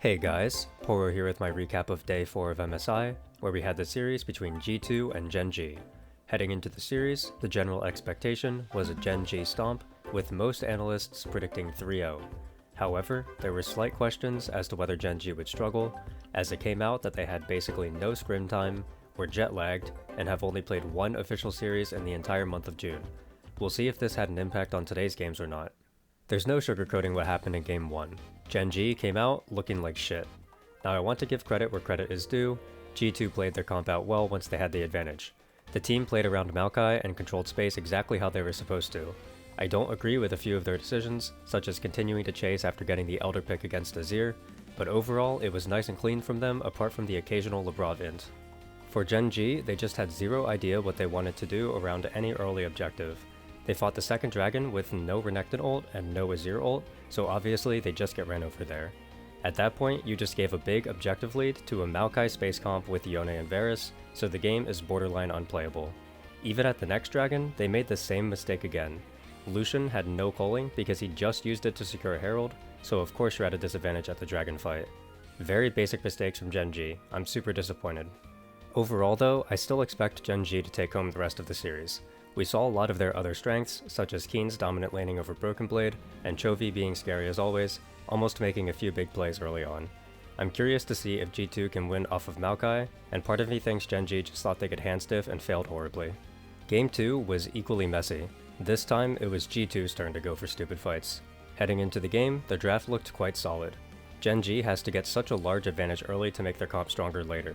Hey guys, Poro here with my recap of Day 4 of MSI, where we had the series between G2 and Gen G. Heading into the series, the general expectation was a Gen G stomp, with most analysts predicting 3-0. However, there were slight questions as to whether Gen G would struggle, as it came out that they had basically no scrim time, were jet-lagged, and have only played one official series in the entire month of June. We'll see if this had an impact on today's games or not. There's no sugarcoating what happened in Game 1. Gen G came out looking like shit. Now I want to give credit where credit is due. G2 played their comp out well once they had the advantage. The team played around Maokai and controlled space exactly how they were supposed to. I don't agree with a few of their decisions, such as continuing to chase after getting the Elder pick against Azir, but overall it was nice and clean from them apart from the occasional Lebrov int. For Gen G, they just had zero idea what they wanted to do around any early objective. They fought the second dragon with no Renekton ult and no Azir ult, so obviously they just get ran over there. At that point, you just gave a big objective lead to a Maokai space comp with Yone and Varus, so the game is borderline unplayable. Even at the next dragon, they made the same mistake again. Lucian had no culling because he just used it to secure Herald, so of course you're at a disadvantage at the dragon fight. Very basic mistakes from Gen G. I'm super disappointed. Overall though, I still expect Gen G to take home the rest of the series. We saw a lot of their other strengths, such as Keen's dominant laning over Broken Blade, and Chovy being scary as always, almost making a few big plays early on. I'm curious to see if G2 can win off of Maokai, and part of me thinks Gen G just thought they could hand stiff and failed horribly. Game 2 was equally messy. This time, it was G2's turn to go for stupid fights. Heading into the game, the draft looked quite solid. Gen G has to get such a large advantage early to make their comp stronger later.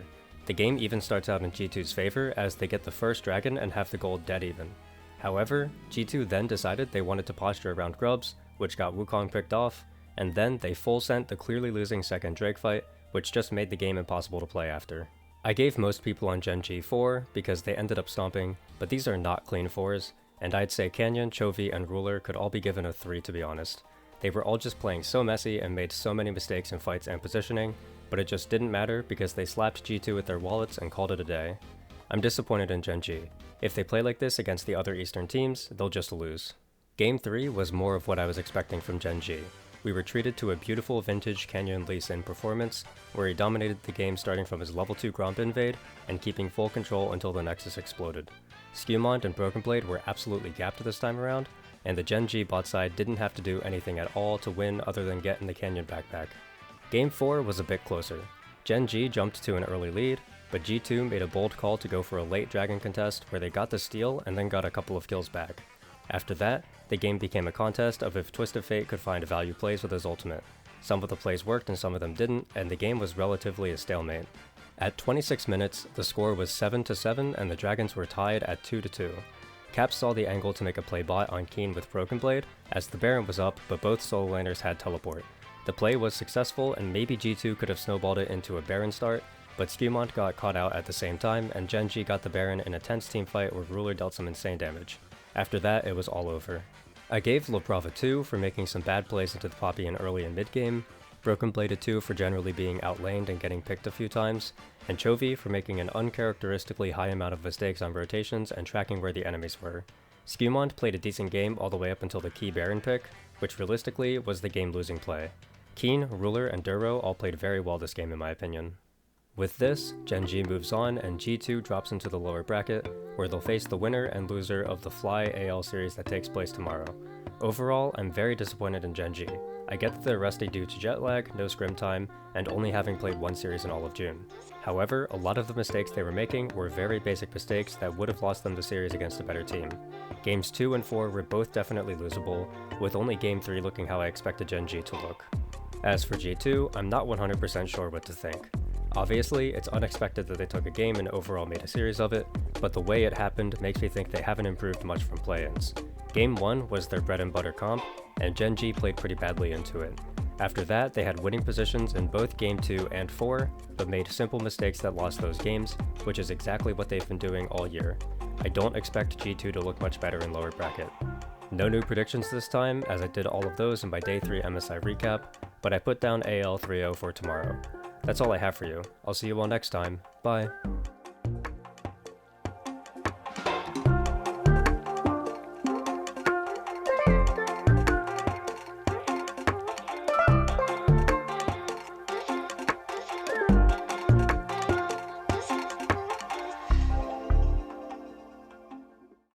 The game even starts out in G2's favor as they get the first dragon and have the gold dead even. However, G2 then decided they wanted to posture around Grubs, which got Wukong picked off, and then they full sent the clearly losing second Drake fight, which just made the game impossible to play after. I gave most people on Gen G 4 because they ended up stomping, but these are not clean 4s, and I'd say Canyon, Chovy, and Ruler could all be given a 3 to be honest. They were all just playing so messy and made so many mistakes in fights and positioning, but it just didn't matter because they slapped G2 with their wallets and called it a day. I'm disappointed in Gen G. If they play like this against the other Eastern teams, they'll just lose. Game 3 was more of what I was expecting from Gen G. We were treated to a beautiful vintage Canyon Lee Sin performance, where he dominated the game starting from his level 2 Gromp invade and keeping full control until the Nexus exploded. Skewmont and Broken Blade were absolutely gapped this time around, and the Gen G bot side didn't have to do anything at all to win other than get in the Canyon backpack. Game 4 was a bit closer. Gen G jumped to an early lead, but G2 made a bold call to go for a late dragon contest where they got the steal and then got a couple of kills back. After that, the game became a contest of if Twist of Fate could find value plays with his ultimate. Some of the plays worked and some of them didn't, and the game was relatively a stalemate. At 26 minutes, the score was 7-7 and the dragons were tied at 2-2. Caps saw the angle to make a play bot on Keen with Broken Blade, as the Baron was up but both solo laners had teleport. The play was successful and maybe G2 could have snowballed it into a Baron start, but Skewmont got caught out at the same time and Gen G got the Baron in a tense teamfight where Ruler dealt some insane damage. After that, it was all over. I gave Lebrov a 2 for making some bad plays into the Poppy in early and mid game, Broken Blade a 2 for generally being outlaned and getting picked a few times, and Chovy for making an uncharacteristically high amount of mistakes on rotations and tracking where the enemies were. Skewmont played a decent game all the way up until the key Baron pick, which realistically was the game-losing play. Keen, Ruler, and Duro all played very well this game in my opinion. With this, Gen G moves on and G2 drops into the lower bracket, where they'll face the winner and loser of the Fly AL series that takes place tomorrow. Overall, I'm very disappointed in Gen G. I get that they're rusty due to jet lag, no scrim time, and only having played one series in all of June. However, a lot of the mistakes they were making were very basic mistakes that would have lost them the series against a better team. Games 2 and 4 were both definitely losable, with only Game 3 looking how I expected Gen G to look. As for G2, I'm not 100% sure what to think. Obviously, it's unexpected that they took a game and overall made a series of it, but the way it happened makes me think they haven't improved much from play-ins. Game 1 was their bread and butter comp, and Gen G played pretty badly into it. After that, they had winning positions in both Game 2 and 4, but made simple mistakes that lost those games, which is exactly what they've been doing all year. I don't expect G2 to look much better in lower bracket. No new predictions this time, as I did all of those in my Day 3 MSI recap, but I put down AL 3-0 for tomorrow. That's all I have for you. I'll see you all next time. Bye.